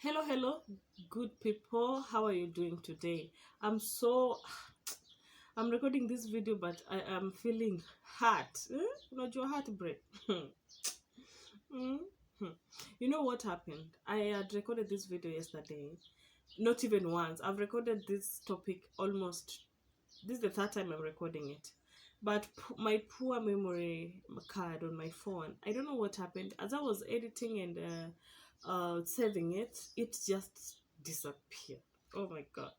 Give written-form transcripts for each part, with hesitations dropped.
Hello, good people. How are you doing today? I'm recording this video, but I am feeling hurt. Not your heartbreak. Mm. Hmm. You know what happened? I had recorded this video yesterday. Not even once. I've recorded this topic almost. This is the third time I'm recording it. But my poor memory card on my phone, I don't know what happened. As I was editing and saving it, it just disappeared. Oh my god.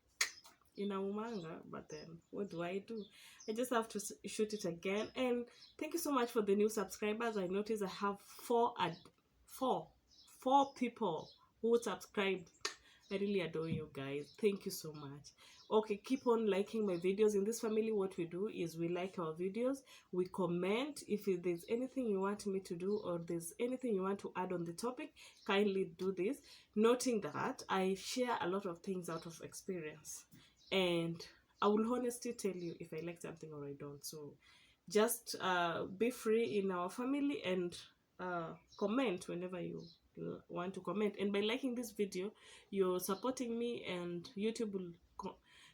In a umanga, but then what do I do? I just have to shoot it again. And thank you so much for the new subscribers. I noticed I have four four people who subscribed. I really adore you guys. Thank you so much. Okay, keep on liking my videos. In this family, what we do is we like our videos, we comment. If there's anything you want me to do or there's anything you want to add on the topic, kindly do this. Noting that I share a lot of things out of experience, and I will honestly tell you if I like something or I don't. So just be free in our family and comment whenever you want to comment. And by liking this video, you're supporting me, and YouTube will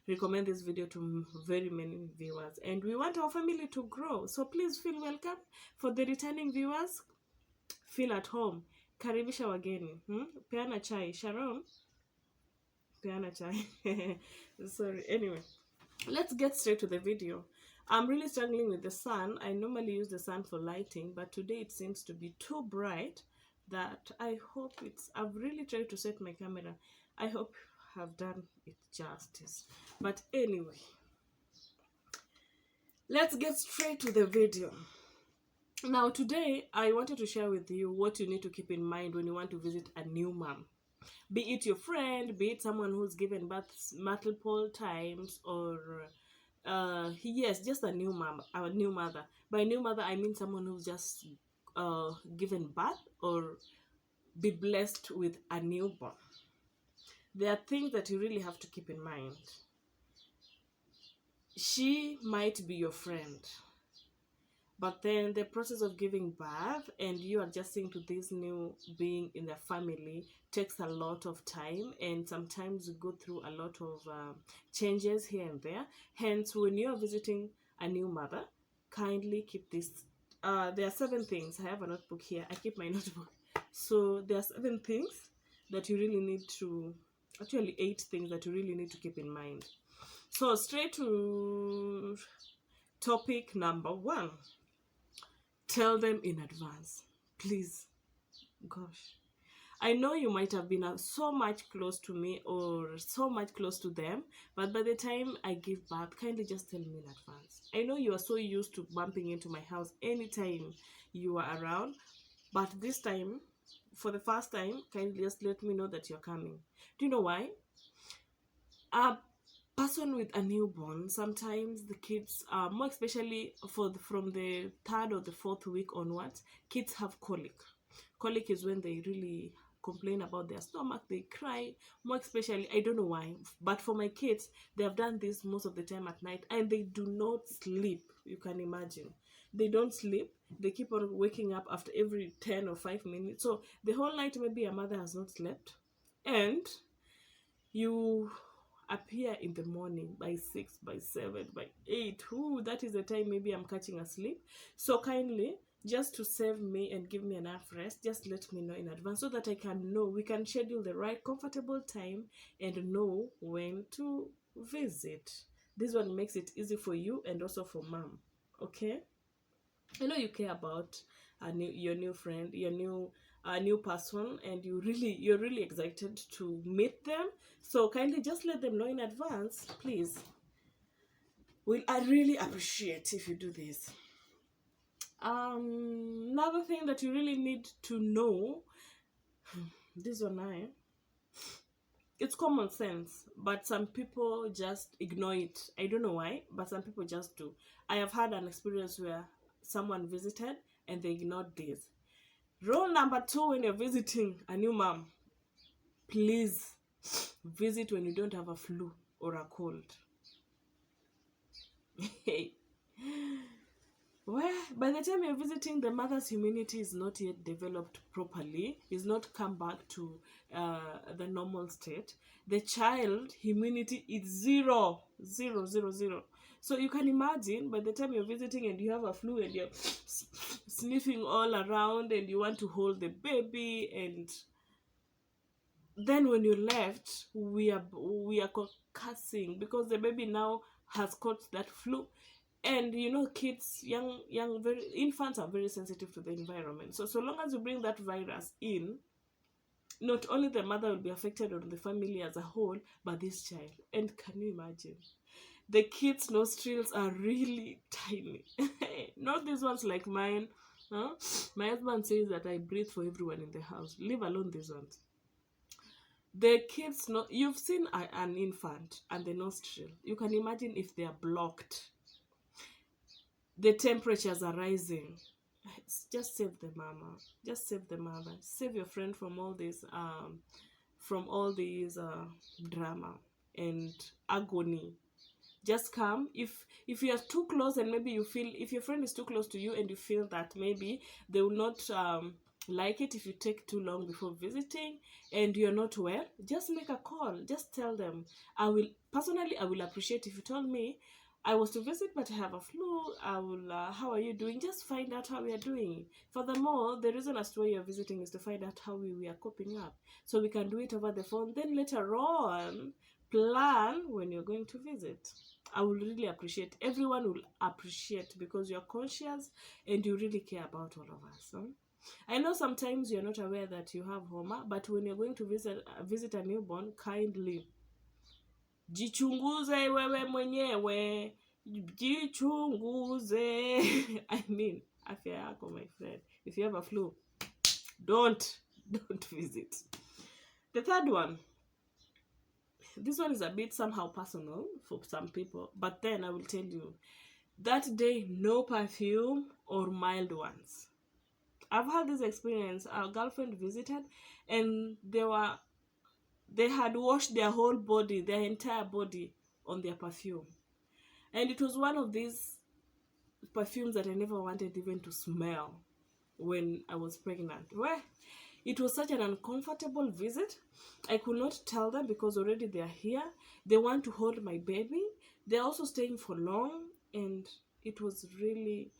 recommend this video to very many viewers, and we want our family to grow. So please feel welcome. For the returning viewers, feel at home. Karibisha wageni. Peana chai. Sharon, peana chai. Sorry. Anyway, let's get straight to the video. I'm really struggling with the sun. I normally use the sun for lighting, but today it seems to be too bright that I hope I've really tried to set my camera. I hope I've done it justice. But anyway, let's get straight to the video. Now today, I wanted to share with you what you need to keep in mind when you want to visit a new mom. Be it your friend, be it someone who's given birth multiple times, or yes, just a new mom, a new mother. By new mother, I mean someone who's just given birth or be blessed with a newborn. There are things that you really have to keep in mind. She might be your friend, but then the process of giving birth and you adjusting to this new being in the family takes a lot of time, and sometimes you go through a lot of changes here and there. Hence, when you're visiting a new mother, kindly keep this. There are 7 things. I have a notebook here. I keep my notebook. So there are 7 things that you really need to, actually 8 things that you really need to keep in mind. So straight to topic number 1. Tell them in advance, please. Gosh, I know you might have been so much close to me or so much close to them, but by the time I give birth, kindly just tell me in advance. I know you are so used to bumping into my house anytime you are around, but this time, for the first time, kindly just let me know that you're coming. Do you know why? A person with a newborn, sometimes the kids, more especially from the 3rd or the 4th week onwards, kids have colic. Colic is when they really complain about their stomach, they cry, more especially, I don't know why, but for my kids, they have done this most of the time at night, and they do not sleep. You can imagine, they don't sleep. They keep on waking up after every 10 or 5 minutes, so the whole night maybe a mother has not slept, and you appear in the morning by 6, by 7, by 8. Ooh, that is the time maybe I'm catching a sleep. So kindly, just to save me and give me enough rest, just let me know in advance so that I can know, we can schedule the right comfortable time and know when to visit. This one makes it easy for you and also for mom. Okay, I know you care about your new friend, your new person, and you're really excited to meet them. So kindly just let them know in advance, please. I really appreciate if you do this. Another thing that you really need to know, this one, it's common sense, but some people just ignore it. I don't know why, but some people just do. I have had an experience where someone visited and they ignored this. Rule number 2 when you're visiting a new mom, please visit when you don't have a flu or a cold. Well, by the time you're visiting, the mother's immunity is not yet developed properly, is not come back to the normal state. The child immunity is zero, zero, zero, zero. So you can imagine by the time you're visiting and you have a flu and you're sniffing all around and you want to hold the baby, and then when you left, we are cursing because the baby now has caught that flu. And you know, kids, young very infants are very sensitive to the environment. So long as you bring that virus in, not only the mother will be affected or the family as a whole, but this child. And can you imagine, the kids nostrils are really tiny. Not these ones like mine, huh? My husband says that I breathe for everyone in the house, leave alone these ones. The kids, no, you've seen an infant and the nostril, you can imagine if they are blocked, the temperatures are rising. Just save the mama, just save the mother, save your friend from all this drama and agony. Just come. If you are too close and maybe you feel, if your friend is too close to you and you feel that maybe they will not like it if you take too long before visiting and you're not well, just make a call, just tell them. I will appreciate if you told me, I was to visit but I have a flu. I will how are you doing? Just find out how we are doing. Furthermore, the reason as to why you're visiting is to find out how we are coping up, so we can do it over the phone, then later on plan when you're going to visit. I will really appreciate, everyone will appreciate, because you're conscious and you really care about all of us. Huh? I know sometimes you're not aware that you have homa, but when you're going to visit a newborn, kindly jichunguze wewe mwenyewe, jichunguze. I mean, afya yako, my friend. If you have a flu, don't visit. The third one, this one is a bit somehow personal for some people, but then I will tell you, that day, no perfume or mild ones. I've had this experience. Our girlfriend visited and they had washed their whole body, their entire body, on their perfume. And it was one of these perfumes that I never wanted even to smell when I was pregnant. Well, it was such an uncomfortable visit. I could not tell them because already they are here. They want to hold my baby. They're also staying for long. And it was really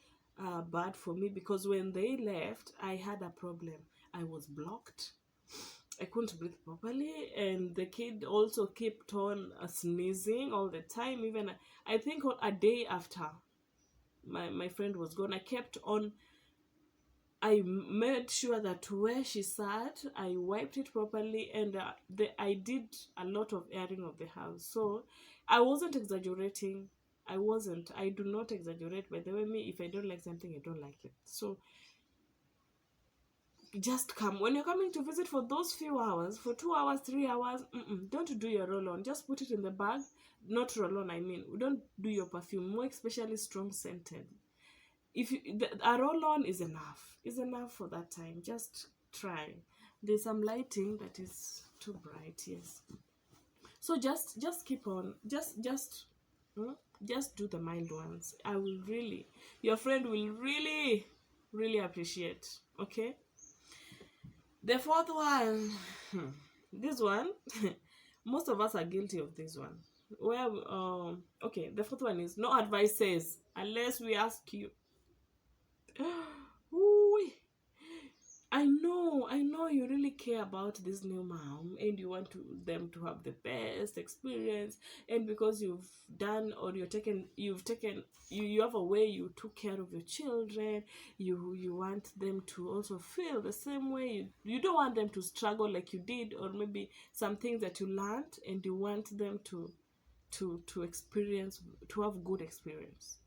bad for me because when they left, I had a problem. I was blocked. I couldn't breathe properly. And the kid also kept on sneezing all the time. Even, I think, a day after my friend was gone, I made sure that where she sat, I wiped it properly, and I did a lot of airing of the house. So I wasn't exaggerating. I do not exaggerate. By the way, me, if I don't like something, I don't like it. So just come. When you're coming to visit for those few hours, for 2 hours, 3 hours, don't do your roll-on. Just put it in the bag. Not roll-on, I mean. Don't do your perfume, more especially strong scented. If a roll-on is enough for that time. Just try. There's some lighting that is too bright, yes. So just keep on, just do the mild ones. Your friend will really appreciate. Okay. The fourth one, this one, most of us are guilty of this one. Well, okay, the fourth one is no advices unless we ask you. Ooh, I know you really care about this new mom and you want them to have the best experience, and because you have a way you took care of your children, you want them to also feel the same way. You don't want them to struggle like you did, or maybe some things that you learned, and you want them to experience, to have good experience.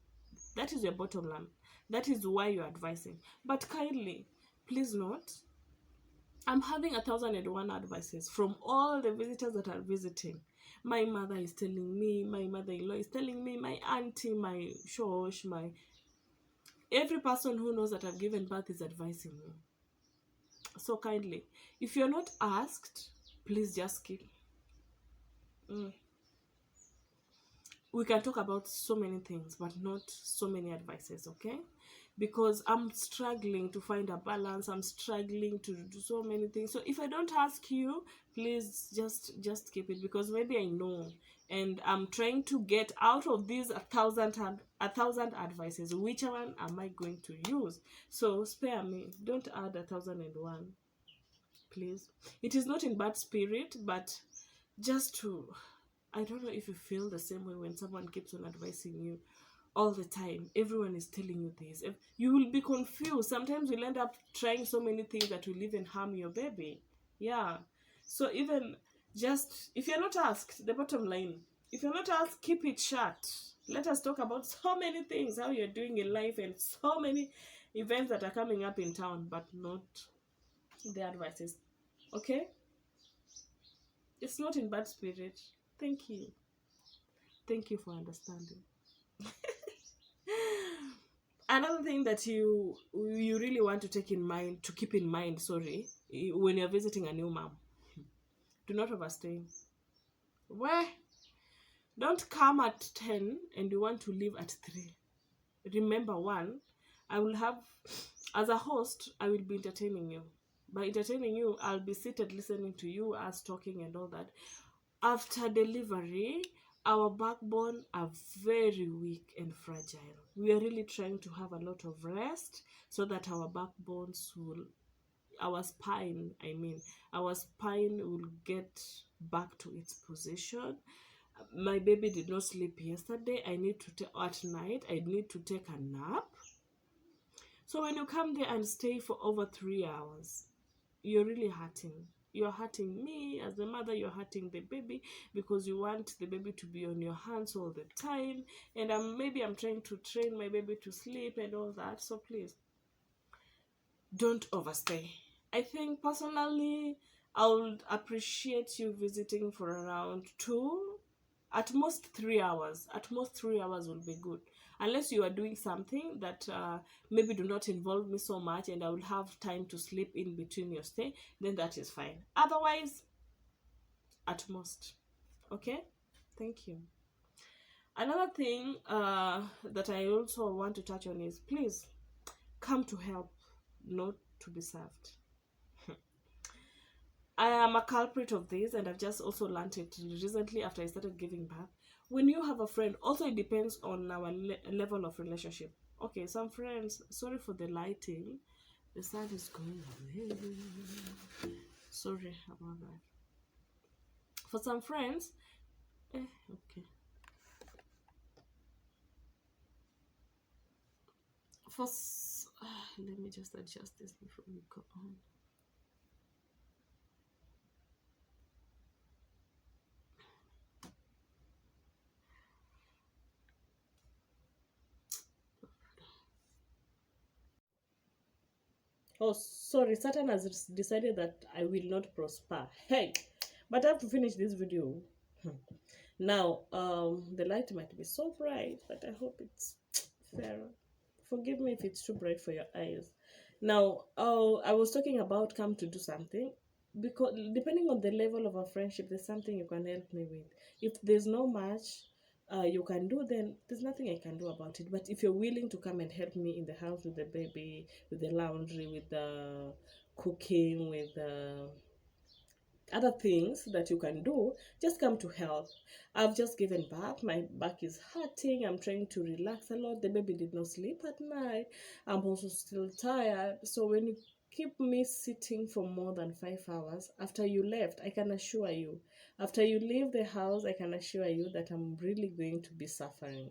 That is your bottom line. That is why you're advising. But kindly, please note, I'm having 1,001 advices from all the visitors that are visiting. My mother is telling me, my mother-in-law is telling me, my auntie, my shosh, every person who knows that I've given birth is advising me. So kindly, if you're not asked, please just keep. We can talk about so many things, but not so many advices, okay? because I'm struggling to find a balance. I'm struggling to do so many things. So if I don't ask you, please just keep it, because maybe I know, and I'm trying to get out of these a thousand advices. Which one am I going to use? So spare me. Don't add 1,001, please. It is not in bad spirit, but just to, I don't know if you feel the same way when someone keeps on advising you all the time. Everyone is telling you this. You will be confused. Sometimes you'll end up trying so many things that will even harm your baby. Yeah. So even just, if you're not asked, the bottom line, if you're not asked, keep it shut. Let us talk about so many things, how you're doing in life, and so many events that are coming up in town, but not the advices. Okay? It's not in bad spirit. Thank you. Thank you for understanding. Another thing that you really want to keep in mind, when you're visiting a new mom, do not overstay. Where? Don't come at 10 and you want to leave at 3. Remember, one, as a host, I will be entertaining you. By entertaining you, I'll be seated listening to you, us talking and all that. After delivery, our backbone are very weak and fragile. We are really trying to have a lot of rest so that our backbones will, our spine, our spine will get back to its position. My baby did not sleep yesterday. I need to at night, I need to take a nap. So when you come there and stay for over 3 hours, you're really hurting. You're hurting me as the mother, you're hurting the baby, because you want the baby to be on your hands all the time. And maybe I'm trying to train my baby to sleep and all that. So please, don't overstay. I think personally, I would appreciate you visiting for around 2, at most 3 hours. At most 3 hours will be good. Unless you are doing something that maybe do not involve me so much and I will have time to sleep in between your stay, then that is fine. Otherwise, at most. Okay? Thank you. Another thing that I also want to touch on is, please come to help, not to be served. I am a culprit of this, and I've just also learned it recently after I started giving birth. When you have a friend, also it depends on our level of relationship. Okay, some friends, sorry for the lighting, the sun is going away. Sorry about that. For some friends, okay. Let me just adjust this before we go on. Oh, sorry, Satan has decided that I will not prosper. Hey, but I have to finish this video. Now, the light might be so bright, but I hope it's fair. Forgive me if it's too bright for your eyes. Now, I was talking about come to do something, because depending on the level of our friendship, there's something you can help me with. If there's no much you can do, then there's nothing I can do about it. But if you're willing to come and help me in the house with the baby, with the laundry, with the cooking, with the other things that you can do, just come to help. I've just given birth, my back is hurting, I'm trying to relax a lot, the baby did not sleep at night, I'm also still tired. So when you keep me sitting for more than 5 hours after you left, I can assure you, after you leave the house, I can assure you that I'm really going to be suffering.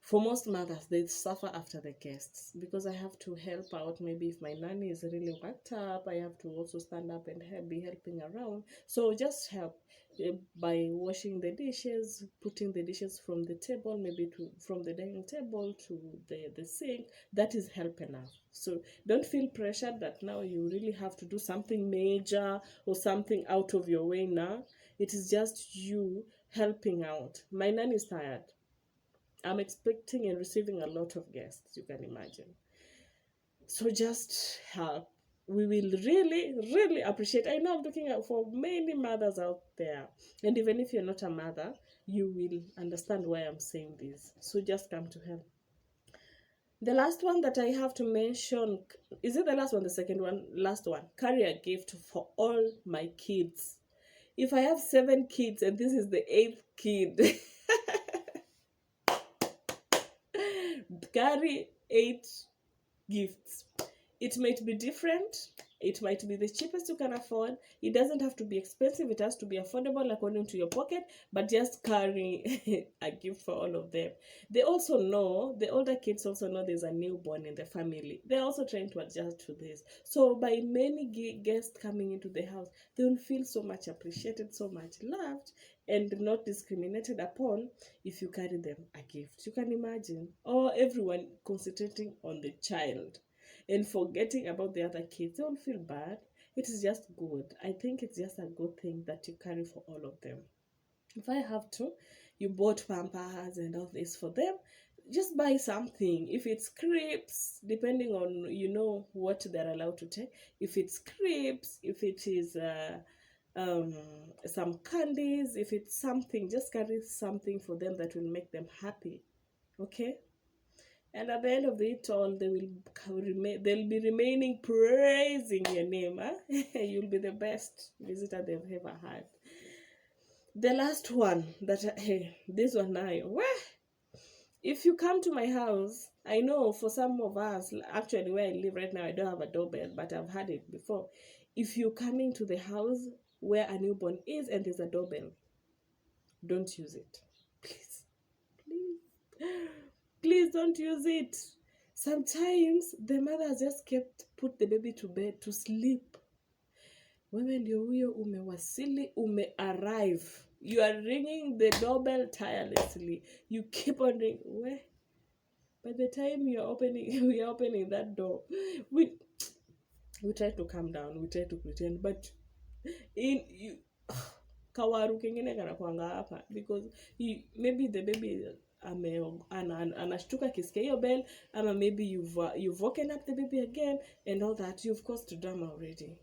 For most mothers, they suffer after the guests, because I have to help out. Maybe if my nanny is really worked up, I have to also stand up and be helping around. So just help by washing the dishes, putting the dishes from the table, maybe from the dining table to the sink. That is help enough. So don't feel pressured that now you really have to do something major or something out of your way now. It is just you helping out. My nanny is tired. I'm expecting and receiving a lot of guests, you can imagine. So just help. We will really, really appreciate. I know I'm looking out for many mothers out there. And even if you're not a mother, you will understand why I'm saying this. So just come to help. The last one that I have to mention, is it the last one, the second one? Last one. Carry a gift for all my kids. If I have 7 kids and this is the 8th kid, carry 8 gifts. It might be different. It might be the cheapest you can afford. It doesn't have to be expensive. It has to be affordable according to your pocket, but just carry a gift for all of them. They also know, the older kids also know there's a newborn in the family. They're also trying to adjust to this. So by many guests coming into the house, they will feel so much appreciated, so much loved, and not discriminated upon if you carry them a gift. You can imagine. Or everyone concentrating on the child and forgetting about the other kids. They won't feel bad. It is just good. I think it's just a good thing that you carry for all of them. If I have to, you bought Pampers and all this for them, just buy something. If it's crepes, depending on what they're allowed to take. If it's crepes, if it is um some candies, if it's something, just carry something for them that will make them happy. Okay. And at the end of it all, they'll be remaining praising your name. Huh? You'll be the best visitor they've ever had. The last one this one now, if you come to my house, I know for some of us, actually where I live right now, I don't have a doorbell, but I've had it before. If you're coming to the house where a newborn is and there's a doorbell, don't use it. Please. Please. Please don't use it. Sometimes the mothers just put the baby to bed to sleep. Wewe ndio huyo umewasili, arrive. You are ringing the doorbell tirelessly. You keep on ringing. By the time we are opening that door, we try to calm down, we try to pretend, but kawaru kengine kanakuanga hapa because maybe the baby anashtuka kisikia hiyo bell, ama maybe you've woken up the baby again and all that. You've caused drama already.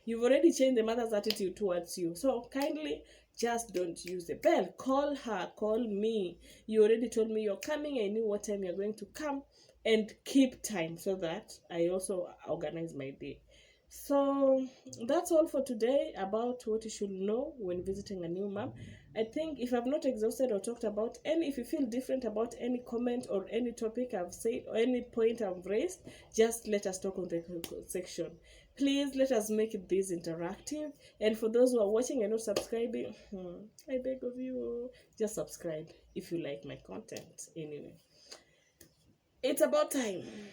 You've already changed the mother's attitude towards you. So kindly just don't use the bell. Call her, call me. You already told me you're coming. I knew what time you're going to come, and keep time so that I also organize my day. So that's all for today about what you should know when visiting a new mom. I think if I've not exhausted or talked about if you feel different about any comment or any topic I've said or any point I've raised, just let us talk on the section. Please let us make this interactive. And for those who are watching and not subscribing, I beg of you, just subscribe if you like my content. Anyway, it's about time.